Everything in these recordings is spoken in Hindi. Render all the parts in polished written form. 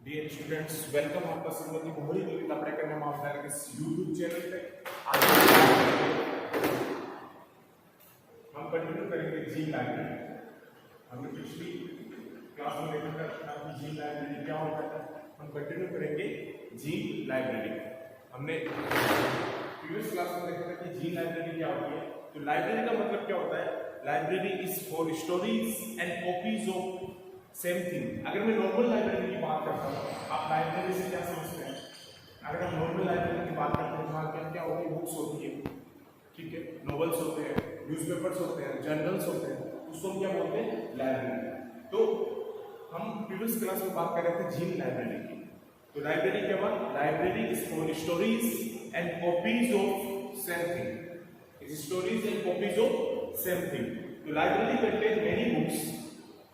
डियर स्टूडेंट्स, वेलकम आपका संगति मोहरी देवी कपड़े करने में आपका इस YouTube चैनल पे आज हम कंटिन्यू करेंगे जी लाइब्रेरी। हमने पिछली क्लास में देखा था कि जी लाइब्रेरी क्या होता है। हम कंटिन्यू करेंगे जी लाइब्रेरी। हमने प्रीवियस क्लास में देखा था कि जी लाइब्रेरी क्या होती है। तो लाइब्रेरी का मतलब क्या होता है? Library is for stories and copies of same thing. अगर मैं नॉर्मल लाइब्रेरी की बात करता हूँ, आप लाइब्रेरी से क्या समझते हैं? अगर हम नॉर्मल लाइब्रेरी की बात करते हैं, जहाँ क्या होती है, बुक्स होती है, ठीक है, नॉवेल्स होते हैं, न्यूज़पेपर्स होते हैं, जर्नल्स होते हैं, उसको हम क्या बोलते हैं? लाइब्रेरी। तो हम प्रीवियस क्लास में बात कर रहे थे जीन लाइब्रेरी की। तो लाइब्रेरी क्या बात? Library is for stories and copies of same thing. Is stories and copies of same thing. तो लाइब्रेरी कंटेन मेनी बुक्स।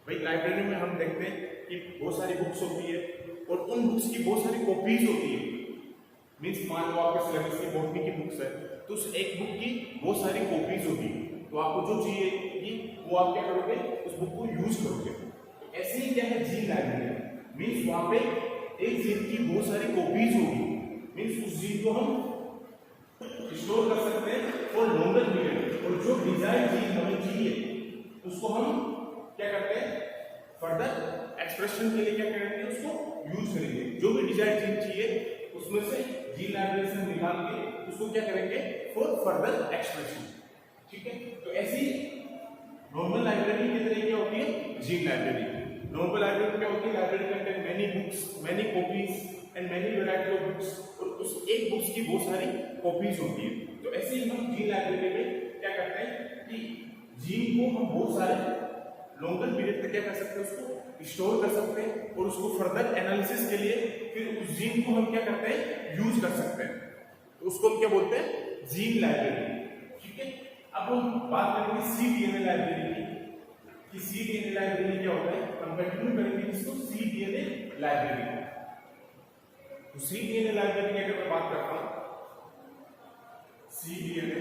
भाई लाइब्रेरी में हम देखते हैं कि बहुत सारी बुक्स होती है और उन बुक्स की बहुत सारी कॉपीज होती है। मीन्स मान लो आपके सिलेबस की बॉटनी की बुक्स है, तो उस एक बुक की बहुत सारी कॉपीज होगी। तो आपको जो चाहिए वो आप क्या करोगे? उस बुक को यूज करोगे। तो ऐसे ही क्या है जीन लाइब्रेरी, मीन्स वहां पे एक जीन की बहुत सारी कॉपीज होगी। मीन्स उस जीन को हम स्टोर कर सकते हैं फॉर लॉन्गर पीरियड। और जो डिजाइन जीन हमें चाहिए उसको हम क्या करते हैं? फर्दर एक्सप्रेशन के लिए क्या करेंगे? उसको यूज करेंगे। जो भी डिजाइन जीन चाहिए उसमें से जीन लाइब्रेरी से निकाल के उसको क्या करेंगे? For further expression. ठीक है। तो ऐसी नॉर्मल लाइब्रेरी की तरह क्या होती है? Gene library. नॉर्मल लाइब्रेरी क्या होती है? Library contain many books, many copies and many variety of books. और उस एक बुक्स की बहुत सारी कॉपीज होती है। तो ऐसे ही हम जीन लाइब्रेरी में क्या करते हैं कि जीन को हम बहुत सारे लॉन्गर पीरियड तक क्या कर सकते हैं? उसको स्टोर कर सकते हैं और उसको फर्दर एनालिसिस के लिए फिर उस जीन को हम क्या करते हैं? यूज कर सकते हैं। तो उसको हम क्या बोलते हैं? Gene library. ठीक है। अब हम बात करेंगे सीडीएनए लाइब्रेरी की कि सीडीएनए लाइब्रेरी क्या होता है। हम कंटिन्यू करेंगे इसको सीडीएनए लाइब्रेरी। तो सीडीएनए लाइब्रेरी की अगर मैं बात करता हूं, सीडीएनए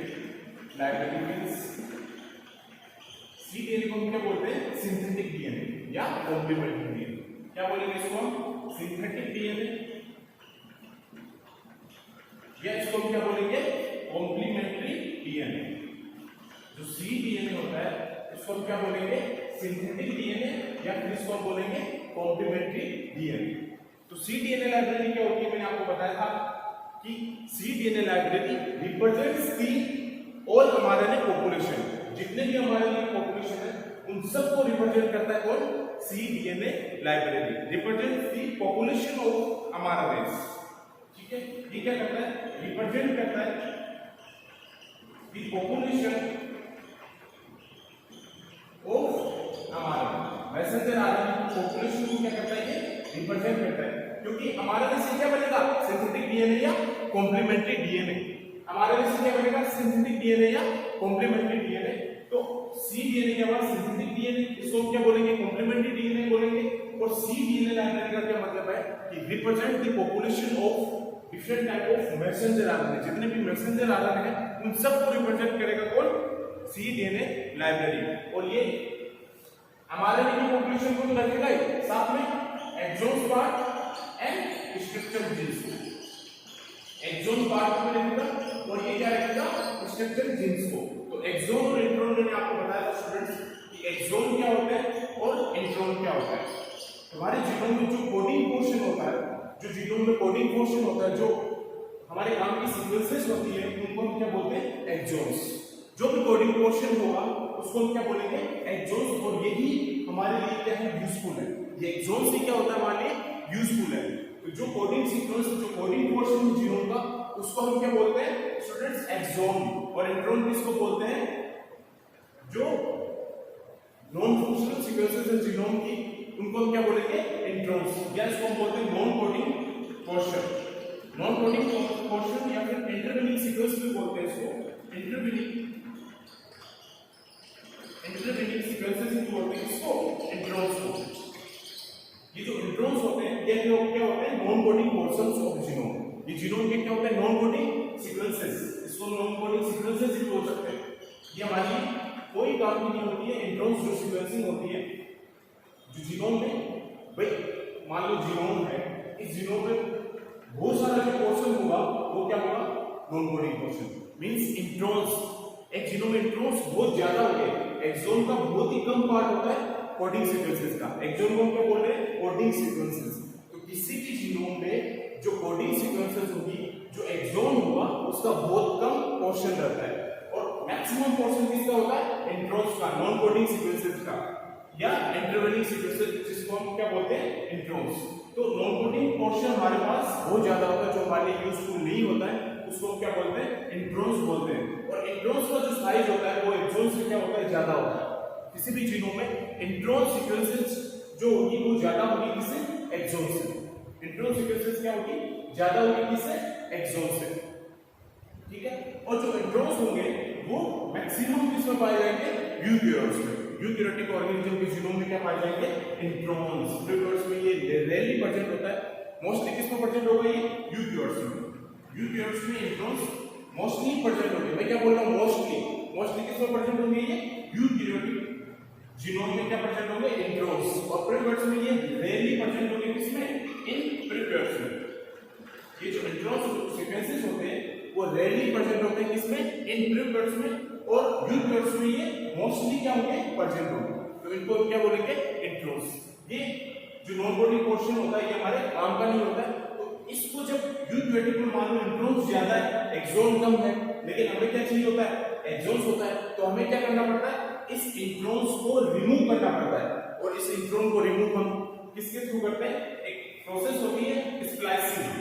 लाइब्रेरी मींस सीडीएनए को हम क्या बोलते हैं? सिंथेटिक डीएनए या कॉम्प्लीमेंट्री डीएनए। क्या बोलेंगे इसको हम? सिंथेटिक डीएनए या इसको हम क्या बोलेंगे? Complementary DNA. जो सीडीएनए होता है इसको हम क्या बोलेंगे? सिंथेटिक डीएनए या फिर इसको हम बोलेंगे कॉम्प्लीमेंट्री डीएनए। तो सीडीएनए लाइब्रेरी क्या होती है? मैंने आपको बताया था कि cDNA library represents the all mRNA population. जितने भी एमआरएनए पॉपुलेशन है उन सबको रिप्रेजेंट करता है कौन? CDNA library represents the population of mRNAs. ठीक है। ये क्या करता है? रिप्रेजेंट करता है the population of mRNA. Messenger RNA population को क्या करता है? ये रिप्रेजेंट करता है। क्योंकि एमआरएनए से क्या बनेगा? सिंथेटिक डीएनए या कॉम्प्लीमेंट्री डीएनए। एमआरएनए से क्या बनेगा? सिंथेटिक डीएनए या कॉम्प्लीमेंट्री डीएनए। तो सीडीएनए के बाद सिंथेटिक डीएनए, इसको क्या बोलेंगे? कॉम्प्लीमेंट्री डीएनए बोलेंगे। और सीडीएनए लाइब्रेरी का क्या मतलब है कि represent the population of different type of messenger RNA. जितने भी मैसेंजर आरएनए हैं उन सबको रिप्रेजेंट करेगा कौन? CDNA library. और ये एमआरएनए की पॉपुलेशन को तो रखेगा ही, साथ में axon part and structure genes को। एक्सोन पार्ट को रखेगा और ये क्या रखेगा? स्ट्रक्चर जीन्स को। तो एक्सोन और इंट्रोन मैंने आपको बताया स्टूडेंट्स कि एक्सोन क्या होता है और इंट्रोन क्या होता है। हमारे जीनोम में जो कोडिंग पोर्शन होता है, जो जीनोम में कोडिंग पोर्शन होता है, जो हमारे काम की सीक्वेंसेस होती है, उनको हम क्या बोलते हैं? एक्सोन्स। जो भी कोडिंग पोर्शन होगा उसको हम क्या बोलेंगे? एक्सोन्स। और यही हमारे लिए क्या है? यूजफुल है। ये एक्सोन्स ही क्या होता है? हमारे लिए यूजफुल है। तो जो कोडिंग सीक्वेंस, जो कोडिंग पोर्शन है जीनोम का, उसको हम क्या बोलते हैं स्टूडेंट्स? एक्सोन। और इंट्रोन किसको बोलते हैं? जो नॉन फंक्शनल सीक्वेंसेस है जीनोम की, उनको हम क्या बोलेंगे? इंट्रोन्स। या इसको हम बोलते हैं non coding portion. Non coding portion या फिर इंटरमीडिएट सीक्वेंस भी बोलते हैं इसको। इंटरमीडिएट सीक्वेंसेस ही बोलते हैं इसको इंट्रोन्स को। ये जो इंट्रोन्स होते हैं ये क्या होते हैं? Non coding portions of genome. ये जीनोम के क्या होते हैं? Non coding sequences. इसको नॉन कोडिंग सीक्वेंसेस भी बोल सकते हैं। ये हमारी कोई काम की नहीं होती है। इंट्रोन्स जो सीक्वेंसिंग होती है जो जीनोम में, भाई मान लो जीनोम है, इस जीनोम में बहुत सारा जो पोर्शन होगा वो क्या होगा, non coding portion, means introns. एक जीनोम में इंट्रोन्स बहुत ज्यादा होते हैं, एक्सोन का बहुत ही कम पार्ट होता है कोडिंग सीक्वेंसेस का। एक्सोन को हम क्या बोल रहे हैं, कोडिंग सीक्वेंसेस। तो किसी भी जीनोम में जो कोडिंग सीक्वेंसेस होगी, जो एक्सोन होगा उसका बहुत कम पोर्शन रहता है, और मैक्सिमम पोर्शन किसका होता है, इंट्रोन्स का, नॉन कोडिंग सीक्वेंसेस का, या इंटरवेलिंग सीक्वेंसेस जिसको हम क्या बोलते हैं, इंट्रोन्स। तो नॉन कोडिंग पोर्शन हमारे पास बहुत ज्यादा होता है, जो हमारे लिए यूजफुल नहीं होता है, उसको हम क्या बोलते हैं, इंट्रोन्स बोलते हैं। और इंट्रोन्स का जो साइज होता है वो एक्सोन से क्या होता है, ज्यादा होता है। किसी भी जीनोम में इंट्रोन सीक्वेंसेस जो होगी वो ज्यादा होगी किससे, एक्सोन से। इंट्रोन सीक्वेंसेस क्या होगी, ज्यादा होगी किससे, एक्सोन से, ठीक है। और जो इंट्रोन्स होंगे वो मैक्सिमम किसमें पाए जाएंगे, यूकैरियोट्स में। यूकैरियोटिक ऑर्गेनिज्म के जीनोम में क्या पाए जाएंगे, इंट्रोन्स। यूकैरियोट्स में ये रेयरली प्रेजेंट होता है, मोस्टली किसमें प्रेजेंट होगा, ये यूकैरियोट्स में। यूकैरियोट्स में इंट्रोन्स मोस्टली प्रेजेंट होंगे। मैं क्या बोल रहा हूं, मोस्टली, मोस्टली किसमें प्रेजेंट होंगे, ये यूकैरियोटिक जीनोम में क्या प्रेजेंट होंगे, इंट्रोन्स। और प्रोकैरियोट्स में ये रेयरली प्रेजेंट होंगे, किसमें, इन प्रोकैरियोट्स में। ये जो इंट्रोन्स सीक्वेंसेस होते हैं वो रेयरली प्रेजेंट होते हैं किसमें, इन प्रोकैरियोट्स में, और यूकैरियोट्स में ये मोस्टली क्या होंगे, प्रेजेंट होंगे। तो इनको क्या बोलेंगे, इंट्रोन्स। ये जो नॉन कोडिंग पोर्शन होता है ये हमारे काम का नहीं होता है। तो इसको जब यूकैरियोटिक में मान लो इंट्रोन्स ज्यादा है, एक्सोन कम है, लेकिन हमें क्या चाहिए होता है, एक्सोन्स होता है, तो हमें क्या करना पड़ता है, इस इंट्रोन्स को रिमूव करना पड़ता है। और इस इंट्रोन को रिमूव हम किसके थ्रू करते हैं, एक प्रोसेस होती है स्प्लाइसिंग।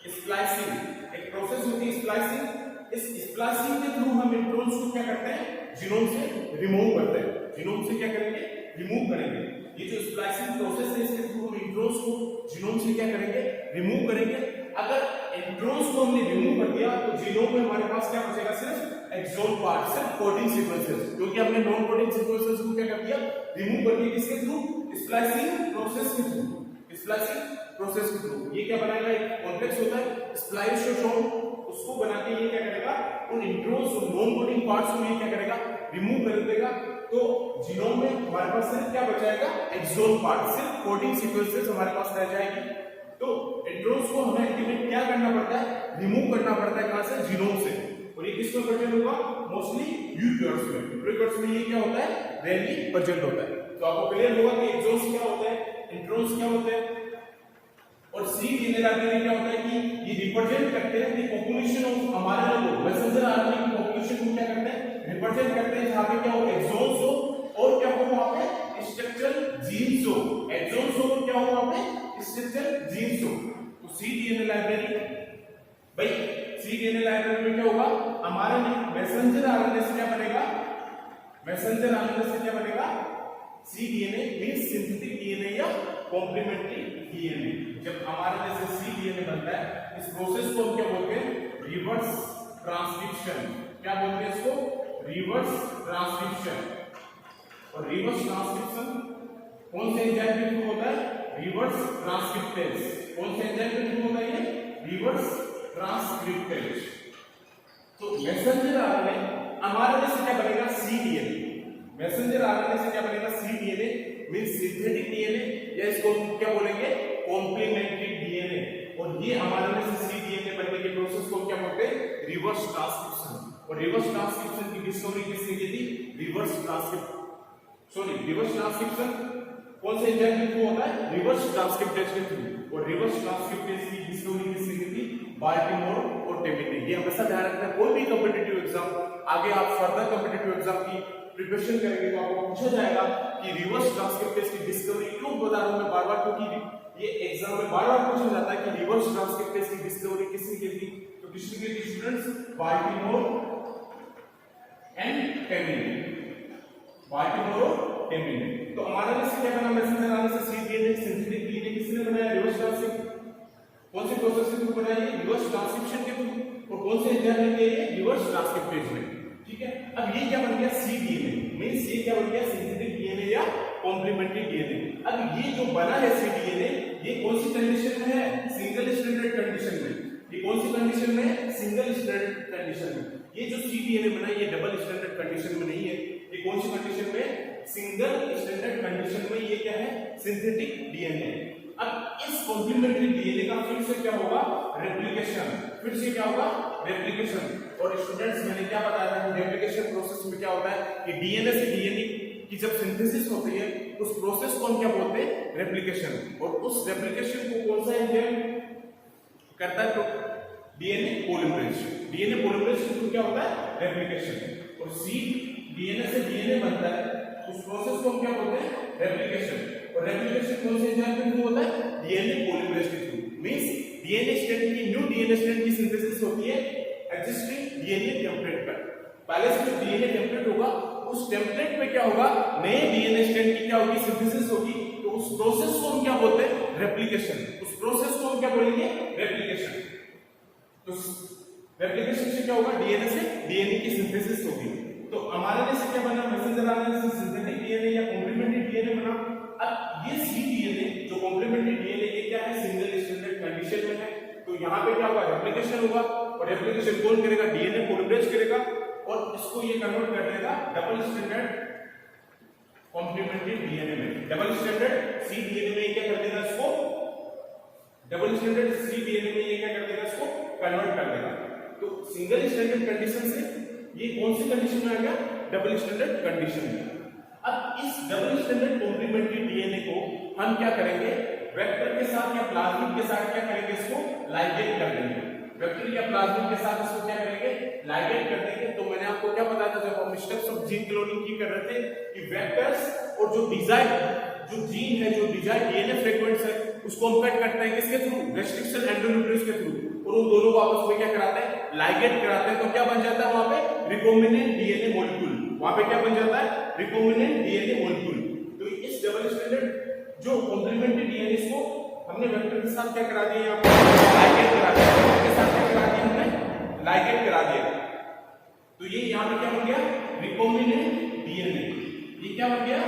स्प्लाइसिंग एक प्रोसेस होती है, स्प्लाइसिंग। इस स्प्लाइसिंग के थ्रू हम इंट्रोन्स को क्या करते हैं, जीनोम से रिमूव करते हैं। जीनोम से क्या करेंगे, रिमूव करेंगे। ये जो स्प्लाइसिंग प्रोसेस है इसके थ्रू हम इंट्रोन्स को जीनोम से क्या करेंगे, रिमूव करेंगे। अगर इंट्रोन्स को हमने रिमूव कर दिया तो जीनोम में हमारे पास क्या बचेगा, सिर्फ एक्सोन पार्ट, सिर्फ कोडिंग सीक्वेंसेस, क्योंकि हमने नॉन कोडिंग सीक्वेंसेस को क्या कर दिया, रिमूव कर दिया। किसके थ्रू, स्प्लाइसिंग प्रोसेस के थ्रू। स्प्लाइसिंग प्रोसेस के थ्रू ये क्या बनाएगा, एक कॉम्प्लेक्स होता है स्प्लाइसोसोम, उसको बना के ये क्या करेगा, उन इंट्रोन्स और नॉन कोडिंग पार्ट्स को ये क्या करेगा, रिमूव कर देगा। तो जीनोम में हमारे पास सिर्फ क्या बचाएगा, एक्सोन पार्ट, सिर्फ कोडिंग सीक्वेंसेस हमारे पास रह जाएगी। तो इंट्रोन्स को हमें अल्टीमेट क्या करना पड़ता है, रिमूव करना पड़ता है, कहां से, जीनोम से। और ये किसमें प्रेजेंट होगा, मोस्टली यूकैरियोट्स में। प्रोकैरियोट्स में ये क्या होता है, रेयरली प्रेजेंट होता है। तो आपको क्लियर होगा कि एक्सोन्स क्या होते हैं, इंट्रोन्स क्या होते हैं। और cDNA लाइब्रेरी क्या होता है कि ये रिप्रेजेंट करते हैं द पॉपुलेशन ऑफ हमारे लोग मैसेंजर आरएनए की पॉपुलेशन को क्या करते हैं, रिप्रेजेंट करते हैं, जहां पे क्या हो, एक्सोन्स हो और क्या हो वहां पे स्ट्रक्चरल जीन्स हो। एक्सोन्स हो और क्या हो वहां पे स्ट्रक्चरल जीन्स हो। तो cDNA लाइब्रेरी भाई, cDNA लाइब्रेरी में क्या होगा, हमारे मैसेंजर आरएनए से क्या बनेगा, मैसेंजर आरएनए से क्या बनेगा, cDNA मींस सिंथेटिक डीएनए या कॉम्प्लीमेंट्री डीएनए। जब हमारे जैसे cDNA बनता है, इस प्रोसेस को हम क्या बोलते हैं, रिवर्स ट्रांसक्रिप्शन। क्या बोलते हैं इसको, रिवर्स ट्रांसक्रिप्शन। और रिवर्स ट्रांसक्रिप्शन कौन से एंजाइम के थ्रू होता है, रिवर्स ट्रांसक्रिप्टेज। कौन से एंजाइम के थ्रू होता है ये, रिवर्स ट्रांसक्रिप्टेज। तो मैसेंजर आरएनए हमारे से क्या बनेगा, cDNA। मैसेंजर आरएनए से क्या बनेगा, cDNA मींस सिंथेटिक डीएनए, या इसको क्या बोलेंगे, कॉम्प्लीमेंट्री डीएनए। और ये हमारे में से cDNA बनने के प्रोसेस को क्या बोलते हैं, रिवर्स ट्रांसक्रिप्शन। और रिवर्स ट्रांसक्रिप्शन की डिस्कवरी किसने की थी, रिवर्स ट्रांसक्रिप्शन कौन से एंजाइम के थ्रू होता है, रिवर्स ट्रांसक्रिप्टेज के थ्रू। और रिवर्स ट्रांसक्रिप्टेज की डिस्कवरी किसने की थी, बाल्टीमोर और टेमिनी। ये हमेशा ध्यान रखना है, कोई भी कॉम्पिटिटिव एग्जाम, आगे आप फर्दर कॉम्पिटिटिव एग्जाम की प्रिपरेशन करेंगे तो आपको पूछा जाएगा कि रिवर्स ट्रांसक्रिप्टेज की डिस्कवरी क्यों बता रहा हूं मैं बार-बार, क्योंकि ये एग्जाम में बार-बार पूछा जाता है कि रिवर्स ट्रांसक्रिप्टेज की डिस्कवरी किसने की थी। तो किसने की थी स्टूडेंट्स, बाल्टीमोर एंड टेमिनी। बाल्टीमोर और टेमिनी। तो हमारे लिए क्या बना, मैसेंजर आरएनए से cDNA सिंथेटिक डीएनए किसने बनाया, रिवर्स ट्रांसक्रिप्शन। कौन से प्रोसेस के थ्रू बनाया, रिवर्स ट्रांसक्रिप्शन के थ्रू। और कौन से एंजाइम के, रिवर्स ट्रांसक्रिप्टेज में, ठीक है। अब ये क्या बन गया, cDNA मींस ये क्या बन गया, सिंथेटिक डीएनए या कॉम्प्लीमेंट्री डीएनए। अब ये जो बना है cDNA, ये कौन सी कंडीशन में है, सिंगल स्ट्रैंडेड कंडीशन में। ये कौन सी कंडीशन में है, सिंगल स्ट्रैंडेड कंडीशन में। ये जो cDNA बना है ये डबल स्ट्रैंडेड कंडीशन में नहीं है। ये कौन सी कंडीशन में, सिंगल स्ट्रैंडेड कंडीशन में। ये क्या है, सिंथेटिक डीएनए। अब इस कॉम्प्लीमेंट्री डीएनए का फिर से क्या होगा, रेप्लिकेशन, फिर से क्या होगा, रेप्लिकेशन। और स्टूडेंट्स मैंने क्या बताया था कि रेप्लिकेशन प्रोसेस में क्या होता है कि डीएनए से डीएनए की जब सिंथेसिस होती है उस प्रोसेस को हम क्या बोलते हैं, रेप्लिकेशन। और उस रेप्लिकेशन को कौन सा एंजाइम करता है, तो डीएनए पॉलीमरेज। डीएनए पॉलीमरेज के थ्रू क्या होता है, रेप्लिकेशन। और सी डीएनए से डीएनए बनता है, उस प्रोसेस को हम क्या बोलते हैं, रेप्लिकेशन। और रेप्लिकेशन कौन से एंजाइम के थ्रू होता है, डीएनए पॉलीमरेज के थ्रू। मींस डीएनए स्ट्रैंड की, न्यू डीएनए स्ट्रैंड की सिंथेसिस होती है एग्जिस्टिंग डीएनए टेम्पलेट पर। पहले से जो डीएनए टेम्पलेट होगा उस टेम्पलेट में क्या होगा, नए डीएनए स्ट्रैंड की क्या होगी, सिंथेसिस होगी। तो उस प्रोसेस को हम क्या बोलते हैं, रेप्लिकेशन। उस प्रोसेस को हम क्या बोलेंगे, रेप्लिकेशन। तो रेप्लिकेशन से क्या होगा, डीएनए से डीएनए की सिंथेसिस होगी। तो हमारे से क्या बना, मैसेंजर आरएनए से सिंथेटिक डीएनए या कॉम्प्लीमेंट्री डीएनए बना। अब ये सी डीएनए जो कॉम्प्लीमेंट्री डीएनए ये क्या है, सिंगल स्ट्रैंडेड कंडीशन में है। तो यहाँ पे क्या होगा, रेप्लिकेशन होगा। और रेप्लिकेशन कौन करेगा, डीएनए पॉलीमरेज करेगा। और इसको ये कन्वर्ट कर देगा डबल स्ट्रैंडेड कॉम्प्लीमेंट्री डीएनए में। डबल स्ट्रैंडेड सी डीएनए में क्या कर देगा, इसको डबल स्ट्रैंडेड सी डीएनए में ये क्या कर देगा, इसको कन्वर्ट कर देगा। तो सिंगल स्ट्रैंडेड कंडीशन से ये कौन सी कंडीशन में आ गया, डबल स्ट्रैंडेड कंडीशन में। अब इस डबल स्ट्रैंडेड कॉम्प्लीमेंट्री डीएनए को हम क्या करेंगे, वेक्टर के साथ या प्लाज्मिड के साथ क्या करेंगे, इसको लाइगेट कर देंगे। वेक्टर या प्लाज्मिड के साथ इसको क्या करेंगे, लाइगेट कर देंगे। तो मैंने आपको क्या बताया था जब हम स्टेप्स ऑफ जीन क्लोनिंग की कर रहे थे कि वेक्टर्स और जो डिजाइन जो जीन है, जो डिजाइन डीएनए फ्रेगमेंट्स है, उसको हम कट करते हैं किसके थ्रू, रेस्ट्रिक्शन एंडोन्यूक्लियस के थ्रू। और उन दोनों को आपस में क्या कराते हैं, लाइगेट कराते हैं। तो क्या बन जाता है वहां पे, रिकॉम्बिनेंट डीएनए मॉलिक्यूल। वहां पे क्या बन जाता है, रिकॉम्बिनेंट डीएनए मॉलिक्यूल। तो इस डबल स्ट्रैंडेड जो कॉम्प्लीमेंट्री डीएनए को हमने वेक्टर के साथ क्या करा दिया, यहाँ पे लाइगेट करा दिया। वेक्टर के साथ क्या करा दिया, हमने लाइगेट करा दिया। तो ये यहाँ पे क्या बन गया, रिकॉम्बिनेंट डीएनए। ये क्या बन गया,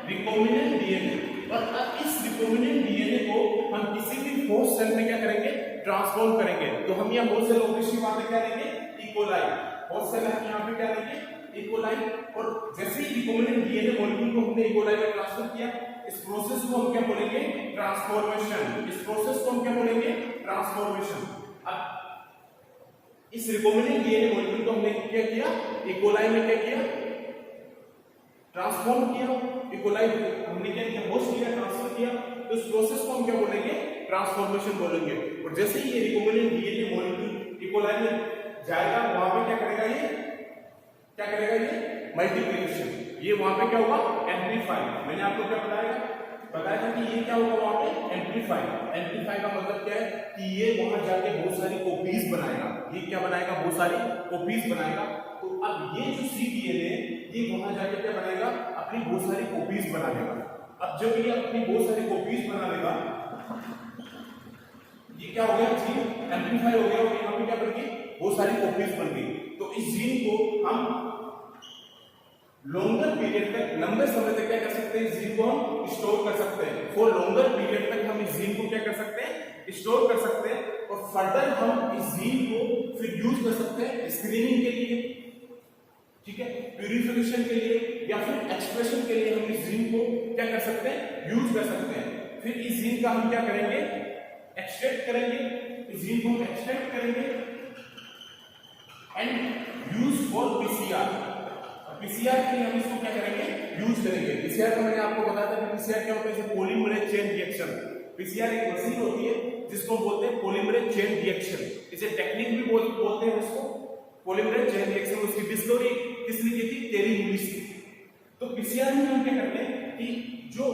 रिकॉम्बिनेंट डीएनए। और अब इस रिकॉम्बिनेंट डीएनए को हम किसी भी होस्ट सेल में क्या करेंगे, ट्रांसफॉर्म करेंगे। तो हम यहाँ होस्ट सेल ऑब्वियसली वहां पे क्या लेंगे, इकोलाई। होस्ट सेल हम यहाँ पे क्या लेंगे, इकोलाई। और जैसे ही रिकॉम्बिनेंट डीएनए मॉलिक्यूल को हमने इकोलाई में ट्रांसफर किया, इस प्रोसेस को हम क्या बोलेंगे, ट्रांसफॉर्मेशन। इस प्रोसेस को हम क्या बोलेंगे, ट्रांसफॉर्मेशन। अब इस रिकॉम्बिनेंट डीएनए मॉलिक्यूल को हमने क्या किया, इकोलाई में क्या किया, ट्रांसफॉर्म किया। इकोलाई हमने क्या किया, होस्ट किया, ट्रांसफर किया। तो इस प्रोसेस को हम क्या बोलेंगे, ट्रांसफॉर्मेशन बोलेंगे। और जैसे ही ये रिकॉम्बिनेंट डीएनए मॉलिक्यूल इकोलाई में जाएगा, वहां पे क्या करेगा, ये क्या करेगा, ये मल्टीप्लिकेशन। ये वहां पे क्या होगा, एम्प्लीफाई। मैंने आपको क्या बताया था कि ये क्या होगा वहां पे, एम्प्लीफाई। एम्प्लीफाई का मतलब क्या है कि ये वहां जाके बहुत सारी कॉपीज बनाएगा। ये क्या बनाएगा, बहुत सारी कॉपीज बनाएगा। तो अब ये जो सी डीएनए ये वहां जाके क्या बनाएगा, अपनी बहुत सारी कॉपीज बना लेगा। अब जब ये अपनी बहुत सारी कॉपीज बना लेगा, ये क्या हो गया, जीन एम्प्लीफाई हो गया। और यहाँ पे क्या बन गई, बहुत सारी कॉपीज बन गई। तो इस जीन को हम लॉन्गर पीरियड तक, लंबे समय तक क्या कर सकते हैं, इस जीन को हम स्टोर कर सकते हैं। फॉर लॉन्गर पीरियड तक हम इस जीन को क्या कर सकते हैं, स्टोर कर सकते हैं। और फर्दर हम इस जीन को फिर यूज कर सकते हैं स्क्रीनिंग के लिए, ठीक है, प्यूरिफिकेशन के लिए, या फिर एक्सप्रेशन के लिए हम इस जीन को क्या कर सकते हैं, यूज कर सकते हैं। फिर इस जीन का हम क्या करेंगे, एक्सट्रैक्ट करेंगे। इस जीन को हम एक्सट्रैक्ट करेंगे and use for PCR. PCR के लिए हम इसको क्या करेंगे, यूज करेंगे। पीसीआर का मैंने आपको बताया था कि पीसीआर क्या होता है, जैसे पॉलीमरेज चेन रिएक्शन। पीसीआर एक मशीन होती है जिसको बोलते हैं पॉलीमरेज चेन रिएक्शन। इसे टेक्निक भी बोलते हैं इसको, पॉलीमरेज चेन रिएक्शन। उसकी डिस्कवरी किसने की थी, टेरी लुईस की। तो पीसीआर में हम क्या करते हैं कि जो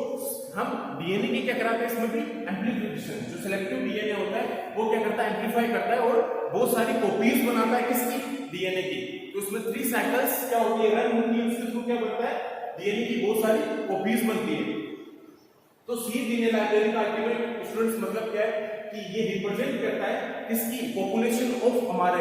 हम डीएनए की क्या कराते हैं, इसमें भी एम्प्लीफिकेशन। जो सिलेक्टिव डीएनए होता है वो क्या करता है, एम्प्लीफाई करता है और बहुत सारी कॉपीज बनाता है किसकी, डीएनए की। तो उसमें 3 साइकिल्स क्या होती है, रन होती है। उसके थ्रू क्या बनता है, डीएनए की बहुत सारी कॉपीज बनती है। तो सी डीएनए लाइब्रेरी का अल्टीमेट स्टूडेंट्स मतलब क्या है कि ये रिप्रेजेंट करता है किसकी, पॉपुलेशन ऑफ हमारे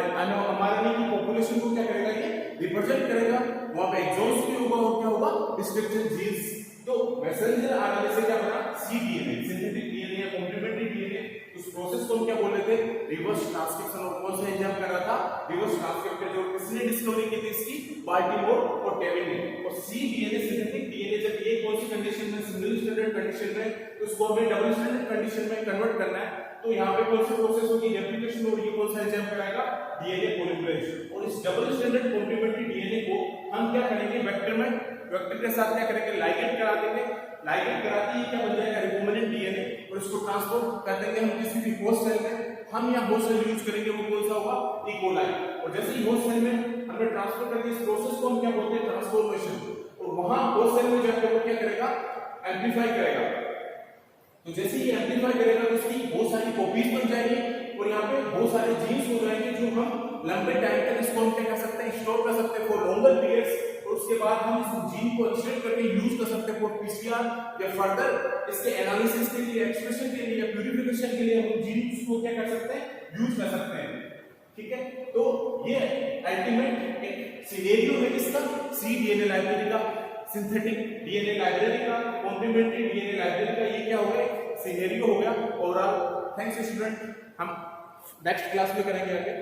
की पॉपुलेशन को क्या करेगा, ये रिप्रेजेंट करेगा। वहां पे एक्सॉन्स भी होगा और क्या होगा, डिस्क्रिप्शन जीन्स। तो मैसेंजर आरएनए से क्या बना, सी डीएनए, सिंथेटिक डीएनए या कॉम्प्लीमेंट्री डीएनए। उस प्रोसेस को हम क्या बोल रहे थे, रिवर्स ट्रांसक्रिप्शन और कौन सा एंजाइम कर रहा था, रिवर्स ट्रांसक्रिप्शन, जो किसने डिस्कवरी की थी इसकी, बाल्टीमोर और केविन ने। और सी डीएनए सिंथेटिक डीएनए जब ये कौन सी कंडीशन में, सिंगल स्टैंडर्ड कंडीशन में, तो इसको हमें डबल स्टैंडर्ड कंडीशन में कन्वर्ट करना है। तो यहाँ पे कौन सी प्रोसेस होगी, रेप्लिकेशन, और ये कौन सा एंजाइम कराएगा, डीएनए पॉलीमरेज। और इस डबल स्टैंडर्ड कॉम्प्लीमेंट्री डीएनए को हम क्या करेंगे, वेक्टर में, वेक्टर के साथ क्या करेंगे, लाइगेंड करा देंगे। लाइगेंड कराते ही क्या बन जाएगा, रिकॉम्बिनेंट डीएनए, और इसको ट्रांसफर कर देंगे हम किसी भी होस्ट सेल में। हम यहाँ होस्ट सेल यूज करेंगे, वो कौन सा होगा, ई कोलाई। और जैसे ही होस्ट सेल में हमने ट्रांसफर कर दिया, इस प्रोसेस को हम क्या बोलते हैं, ट्रांसफॉर्मेशन। और वहां होस्ट सेल में जाकर वो क्या करेगा, एम्प्लीफाई करेगा। तो जैसे ही एम्प्लीफाई करेगा तो इसकी बहुत सारी कॉपीज बन जाएंगी, और यहाँ पे बहुत सारे जीन्स हो जाएंगे जो हम लंबे टाइम तक इसको हम क्या कर सकते हैं, स्टोर कर सकते हैं फॉर लॉन्गर पीरियड्स। और उसके बाद हम इस जीन को एक्सट्रैक्ट करके यूज कर सकते हैं फॉर पीसीआर, या फर्दर इसके एनालिसिस के लिए, एक्सप्रेशन के लिए, या प्यूरिफिकेशन के लिए हम जीन को क्या कर सकते हैं, यूज कर सकते हैं। ठीक है, तो ये अल्टीमेट एक सिनेरियो है किसका, सी डीएनए लाइब्रेरी का, सिंथेटिक डीएनए लाइब्रेरी का, कॉम्प्लीमेंट्री डीएनए लाइब्रेरी का। ये क्या हो गया, सिनेरियो हो गया ओवरऑल। थैंक्स स्टूडेंट, हम नेक्स्ट क्लास में करेंगे आगे।